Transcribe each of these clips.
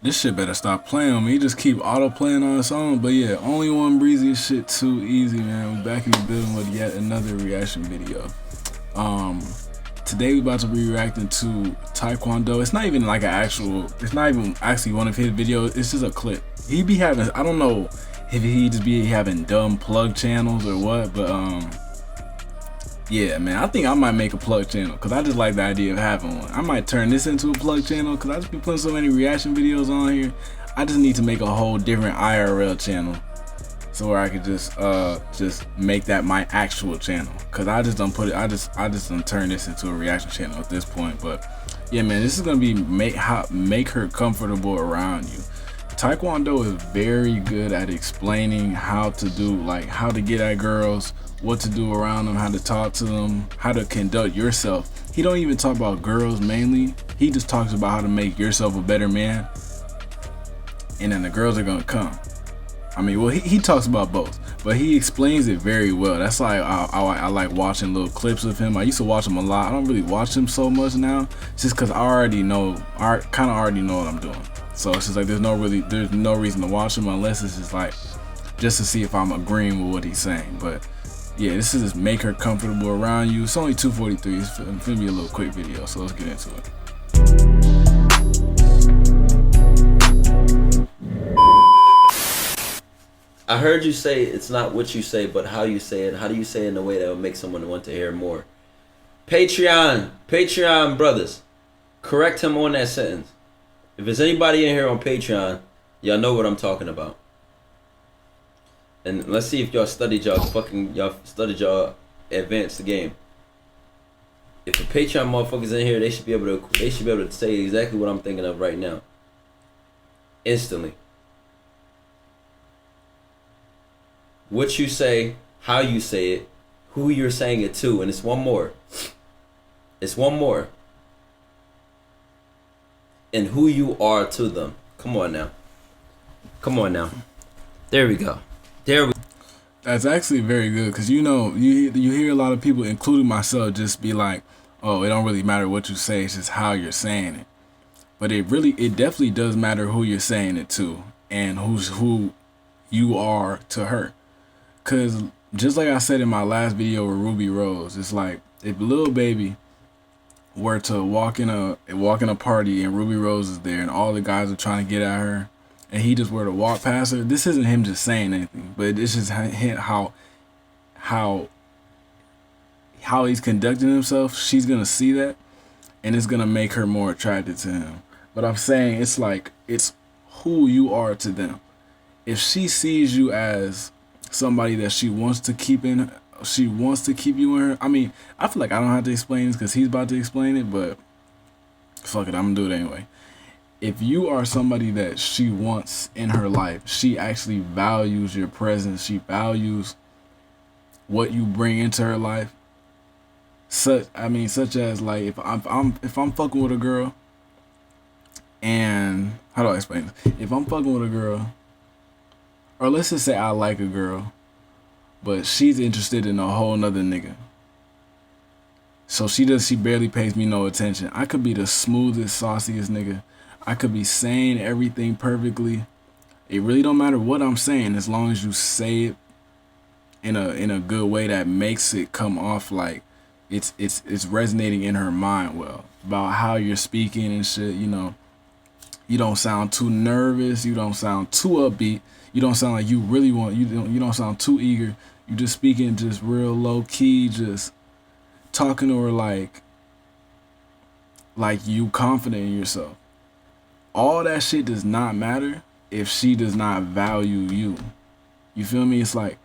This shit better stop playing on me. He just keep auto playing on its own. But yeah, only one breezy shit too easy, man. We back in the building with yet another reaction video. Um, Today we about to be reacting to Taekwondo. It's not even like an actual. It's not even actually one of his videos. It's just a clip. He be having. I don't know if he just be having dumb plug channels or what, but yeah, man, I think I might make a plug channel because I just like the idea of having one. I might turn this into a plug channel because I just be putting so many reaction videos on here. I just need to make a whole different IRL channel so where I could just make that my actual channel because I just don't put it. I just don't turn this into a reaction channel at this point. But yeah, man, this is gonna be make her comfortable around you. Taekwondo is very good at explaining how to do, like how to get at girls, what to do around them, how to talk to them, how to conduct yourself. He don't even talk about girls mainly. He just talks about how to make yourself a better man, and then the girls are gonna come. I mean, well, he talks about both, but he explains it very well. That's why I like watching little clips of him. I used to watch him a lot. I don't really watch him so much now, just because I already know, kind of already know what I'm doing. So it's just like there's no reason to watch him unless it's just like just to see if I'm agreeing with what he's saying. But yeah, this is just make her comfortable around you. It's only 2:43. It's gonna be a little quick video, so let's get into it. I heard you say it's not what you say, but how you say it. How do you say it in a way that will make someone want to hear more? Patreon brothers, correct him on that sentence. If there's anybody in here on Patreon, y'all know what I'm talking about. And let's see if y'all studied y'all advanced the game. If the Patreon motherfuckers in here, they should be able to say exactly what I'm thinking of right now. Instantly. What you say, how you say it, who you're saying it to, and it's one more. It's one more. And who you are to them. Come on now. Come on now. There we go. There we go. That's actually very good because you know you hear a lot of people, including myself, just be like, "Oh, it don't really matter what you say; it's just how you're saying it." But it definitely does matter who you're saying it to and who you are to her. Cause just like I said in my last video with Ruby Rose, it's like if Lil Baby were to walk in a party and Ruby Rose is there and all the guys are trying to get at her, and he just were to walk past her, this isn't him just saying anything, but it's just how he's conducting himself. She's gonna see that, and it's gonna make her more attracted to him. But I'm saying it's like it's who you are to them. If she sees you as somebody that she wants to keep you in her. I mean, I feel like I don't have to explain this because he's about to explain it, but fuck it, I'm gonna do it anyway. If you are somebody that she wants in her life, she actually values your presence, she values what you bring into her life. Such as like if I'm fucking with a girl, and how do I explain this? If I'm fucking with a girl, or let's just say I like a girl, but she's interested in a whole nother nigga. So she barely pays me no attention. I could be the smoothest, sauciest nigga. I could be saying everything perfectly. It really don't matter what I'm saying as long as you say it in a good way that makes it come off like it's resonating in her mind well about how you're speaking and shit, you know. You don't sound too nervous, you don't sound too upbeat. You don't sound like you really want. You don't sound too eager. You just speaking just real low key, just talking to her like you confident in yourself. All that shit does not matter if she does not value you. You feel me? It's like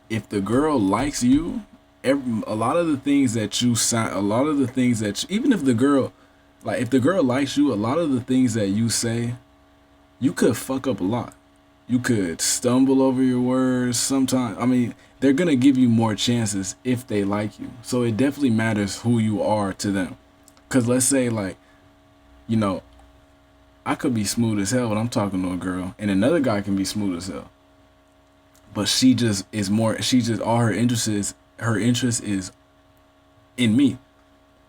if the girl likes you, a lot of the things that you sound, a lot of the things that even if the girl, like if the girl likes you, a lot of the things that you say, you could fuck up a lot. You could stumble over your words sometimes. I mean, they're going to give you more chances if they like you. So it definitely matters who you are to them. Because let's say like, you know, I could be smooth as hell when I'm talking to a girl and another guy can be smooth as hell. But she just is more, all her interest is in me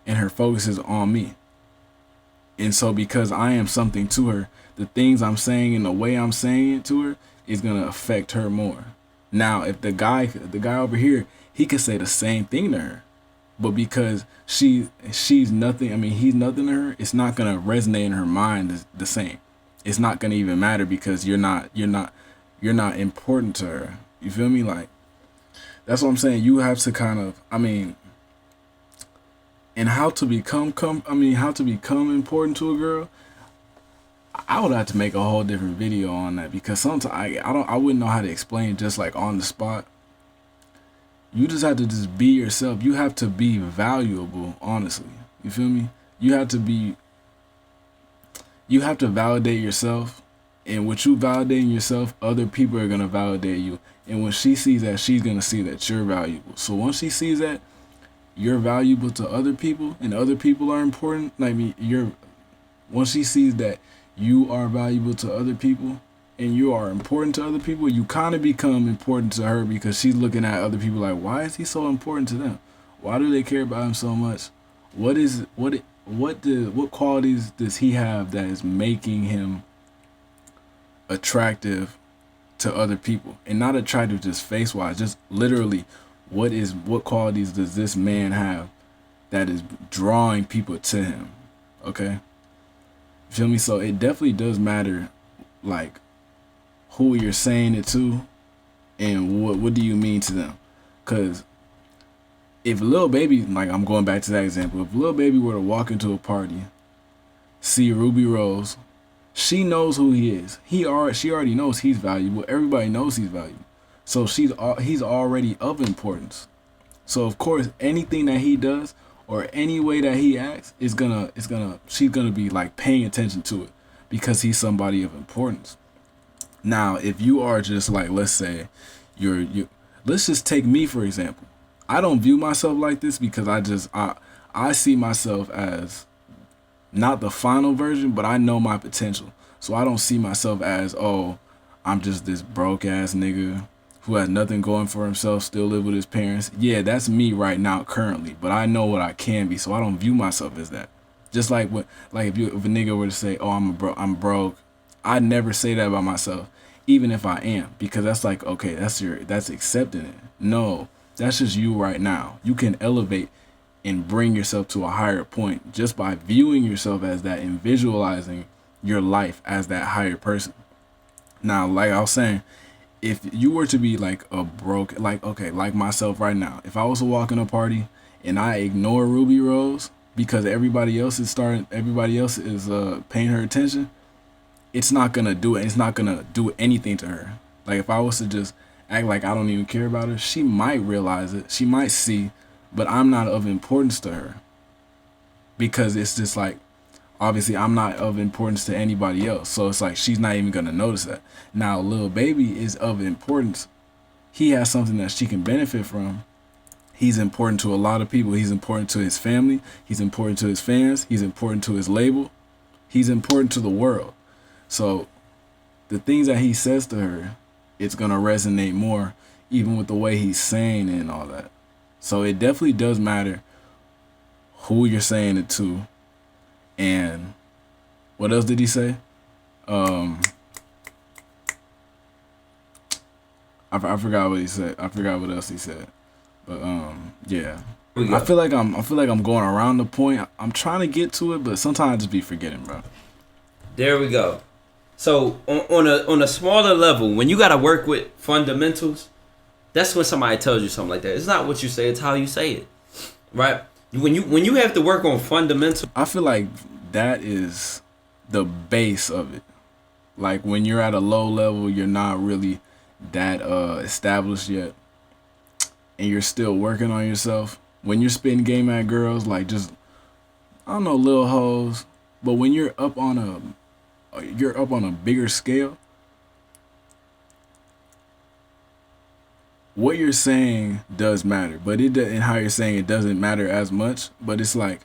and her focus is on me. And so because I am something to her, the things I'm saying and the way I'm saying it to her is gonna affect her more. Now, if the guy over here, he could say the same thing to her, but because she's nothing, I mean, he's nothing to her, it's not gonna resonate in her mind the same. It's not gonna even matter because you're not important to her. You feel me? Like, that's what I'm saying. You have to kind of, I mean, and how to become important to a girl. I would have to make a whole different video on that because sometimes I wouldn't know how to explain just like on the spot. You just have to just be yourself. You have to be valuable, honestly. You feel me? You have to validate yourself, and with you validating yourself, other people are gonna validate you. And when she sees that, she's gonna see that you're valuable. So once she sees that you're valuable to other people and other people are important, like me, once she sees that you are valuable to other people and you are important to other people, you kind of become important to her because she's looking at other people like, why is he so important to them? Why do they care about him so much? What qualities does he have that is making him attractive to other people? And not attractive just face wise, just literally what qualities does this man have that is drawing people to him? Okay? Feel me? So it definitely does matter, like, who you're saying it to and what do you mean to them. Because if Lil Baby, like, I'm going back to that example, if Lil Baby were to walk into a party, see Ruby Rose, she knows who he is. She already knows he's valuable. Everybody knows he's valuable. So he's already of importance. So of course anything that he does or any way that he acts she's gonna be like paying attention to it because he's somebody of importance. Now, if you are just like, let's say let's just take me for example. I don't view myself like this because I see myself as not the final version, but I know my potential. So I don't see myself as, oh, I'm just this broke ass nigga who has nothing going for himself, still live with his parents. Yeah, that's me right now currently, but I know what I can be, so I don't view myself as that. Just like if a nigga were to say, oh, I'm broke, I never say that about myself, even if I am, because that's like, okay, that's accepting it. No, that's just you right now. You can elevate and bring yourself to a higher point just by viewing yourself as that and visualizing your life as that higher person. Now, like I was saying, if you were to be like a broke, like, okay, like myself right now, if I was to walk in a party and I ignore Ruby Rose because everybody else is paying her attention, it's not gonna do it. It's not gonna do anything to her. Like, if I was to just act like I don't even care about her, she might realize it. She might see, but I'm not of importance to her because it's just like, obviously I'm not of importance to anybody else. So it's like she's not even gonna notice that. Now, Lil Baby is of importance. He has something that she can benefit from. He's important to a lot of people. He's important to his family. He's important to his fans. He's important to his label. He's important to the world. So the things that he says to her, it's gonna resonate more, even with the way he's saying it and all that. So it definitely does matter who you're saying it to. And what else did he say? I forgot what he said. I forgot what else he said. But yeah. I feel like I'm going around the point. I'm trying to get to it, but sometimes I just be forgetting, bro. There we go. So on a smaller level, when you gotta work with fundamentals, that's when somebody tells you something like that. It's not what you say, it's how you say it. Right? When you have to work on fundamentals, I feel like that is the base of it. Like, when you're at a low level, you're not really that established yet, and you're still working on yourself. When you're spitting game at girls, like, just, I don't know, little hoes, but when you're up on a bigger scale, what you're saying does matter, but and how you're saying it doesn't matter as much. But it's like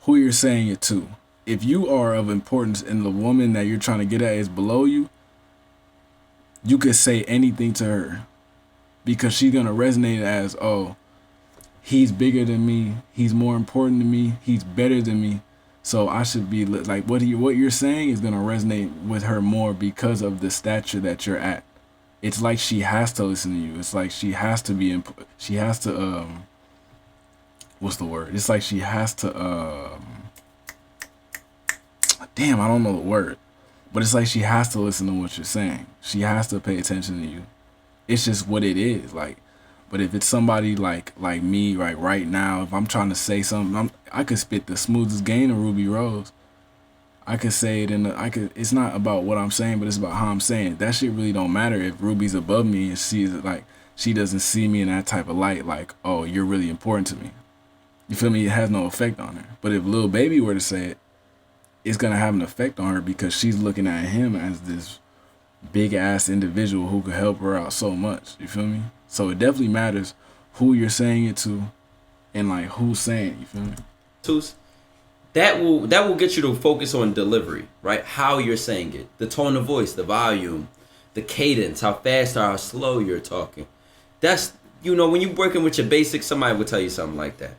who you're saying it to. If you are of importance and the woman that you're trying to get at is below you, you could say anything to her because she's gonna resonate as, oh, he's bigger than me, he's more important to me, he's better than me. So I should be like, what you're saying is gonna resonate with her more because of the stature that you're at. It's like she has to listen to you. It's like she has to be she has to what's the word? It's like she has to damn, I don't know the word. But it's like she has to listen to what you're saying. She has to pay attention to you. It's just what it is. Like, but if it's somebody like me, right now, if I'm trying to say something, I could spit the smoothest game of Ruby Rose. I could say it it's not about what I'm saying, but it's about how I'm saying it. That shit really don't matter if Ruby's above me and she doesn't see me in that type of light, like, oh, you're really important to me. You feel me? It has no effect on her. But if Lil Baby were to say it, it's gonna have an effect on her because she's looking at him as this big ass individual who could help her out so much. You feel me? So it definitely matters who you're saying it to and like who's saying it. You feel me? Tools, that will get you to focus on delivery, right? How you're saying it, the tone of voice, the volume, the cadence, how fast or how slow you're talking. That's, when you're working with your basics, somebody will tell you something like that.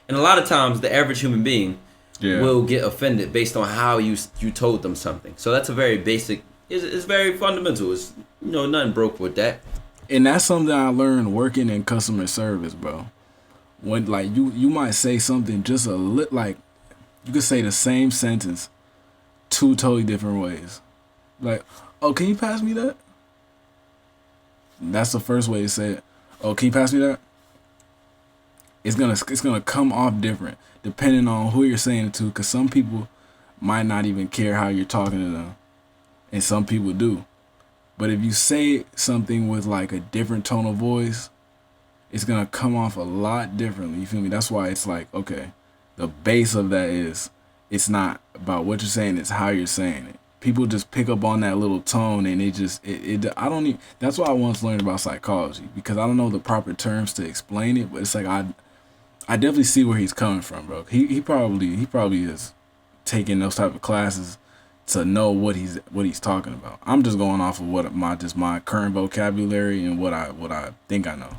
And a lot of times, the average human being will get offended based on how you told them something. So that's a very basic. It's very fundamental. It's nothing broke with that. And that's something I learned working in customer service, bro. When like you might say something just a lit, like you could say the same sentence two totally different ways. Like, oh, can you pass me that? That's the first way to say it. Oh, can you pass me that? It's gonna come off different depending on who you're saying it to, because some people might not even care how you're talking to them, and some people do. But if you say something with like a different tone of voice, it's gonna come off a lot differently. You feel me? That's why it's like, okay, the base of that is it's not about what you're saying, it's how you're saying it. People just pick up on that little tone and I don't even, that's why I once learned about psychology, because I don't know the proper terms to explain it, but it's like I definitely see where he's coming from, bro. He probably is taking those type of classes to know what he's talking about. I'm just going off of what my current vocabulary and what I think I know.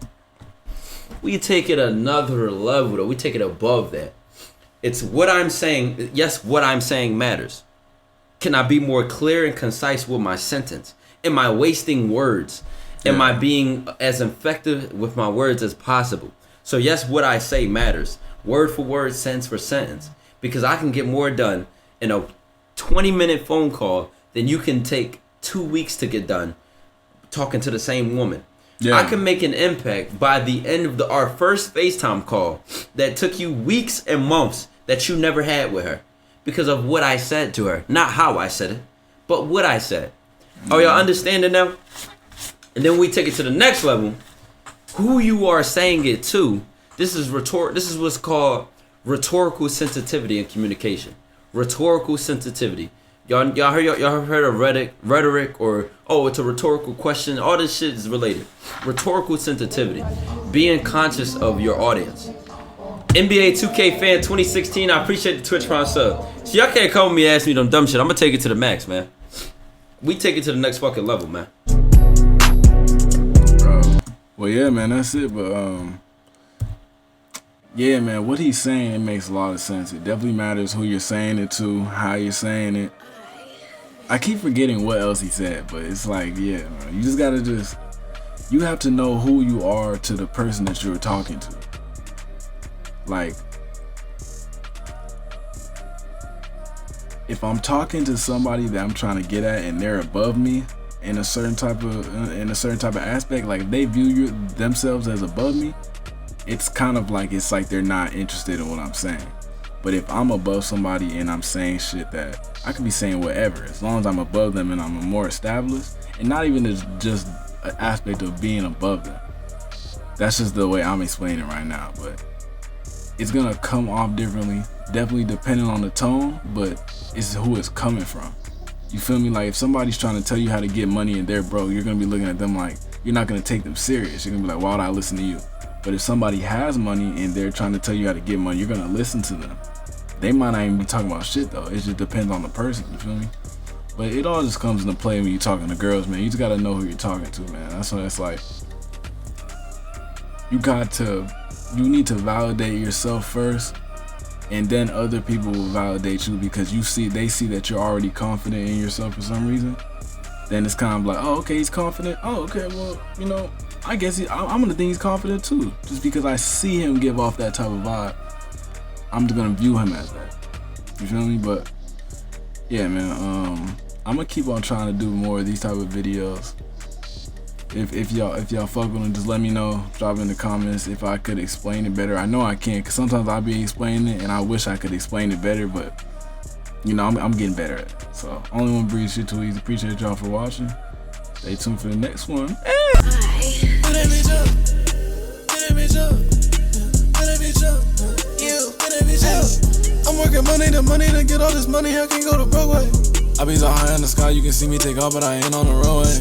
We take it another level, though. We take it above that. It's what I'm saying. Yes, what I'm saying matters. Can I be more clear and concise with my sentence? Am I wasting words? Am I being as effective with my words as possible? So yes, what I say matters. Word for word, sentence for sentence. Because I can get more done in a 20-minute phone call than you can take 2 weeks to get done talking to the same woman. Yeah. I can make an impact by the end of our first FaceTime call that took you weeks and months that you never had with her because of what I said to her. Not how I said it, but what I said. Are y'all understanding now? And then we take it to the next level. Who you are saying it to. This is what's called rhetorical sensitivity in communication. Rhetorical sensitivity. Y'all heard of rhetoric or, oh, it's a rhetorical question. All this shit is related. Rhetorical sensitivity. Being conscious of your audience. NBA 2K fan 2016. I appreciate the Twitch Prime sub. So y'all can't come with me and ask me them dumb shit. I'm gonna take it to the max, man. We take it to the next fucking level, man. Well, yeah, man, that's it. But yeah, man, what he's saying, it makes a lot of sense. It definitely matters who you're saying it to, how you're saying it. I keep forgetting what else he said, but it's like, yeah, man, you just gotta you have to know who you are to the person that you're talking to. Like, if I'm talking to somebody that I'm trying to get at and they're above me in a certain type of aspect, like if they view themselves as above me, it's kind of like they're not interested in what I'm saying. But if I'm above somebody and I'm saying shit that I could be saying whatever, as long as I'm above them and I'm more established, and not even just an aspect of being above them. That's just the way I'm explaining it right now, but it's gonna come off differently, definitely depending on the tone, but it's who it's coming from. You feel me? Like if somebody's trying to tell you how to get money and they're broke, you're gonna be looking at them like, you're not gonna take them serious. You're gonna be like, why would I listen to you? But if somebody has money and they're trying to tell you how to get money, you're gonna listen to them. They might not even be talking about shit though. It just depends on the person, you feel me? But it all just comes into play when you're talking to girls, man. You just gotta know who you're talking to, man. That's why it's like, you need to validate yourself first and then other people will validate you because they see that you're already confident in yourself for some reason, then it's kind of like, oh, okay, he's confident. Oh, okay, well, you know, I guess I'm gonna think he's confident too. Just because I see him give off that type of vibe, I'm just gonna view him as that. You feel me? But yeah, man, I'm gonna keep on trying to do more of these type of videos. If y'all fuck with them, just let me know. Drop in the comments if I could explain it better. I know I can't, cause sometimes I'll be explaining it and I wish I could explain it better, but you know, I'm getting better at it. So only one breathe shit too easy. Appreciate y'all for watching. Stay tuned for the next one. I'm working money to get all this money. I can go to Broadway. I be so high in the sky, you can see me take off, but I ain't on the runway.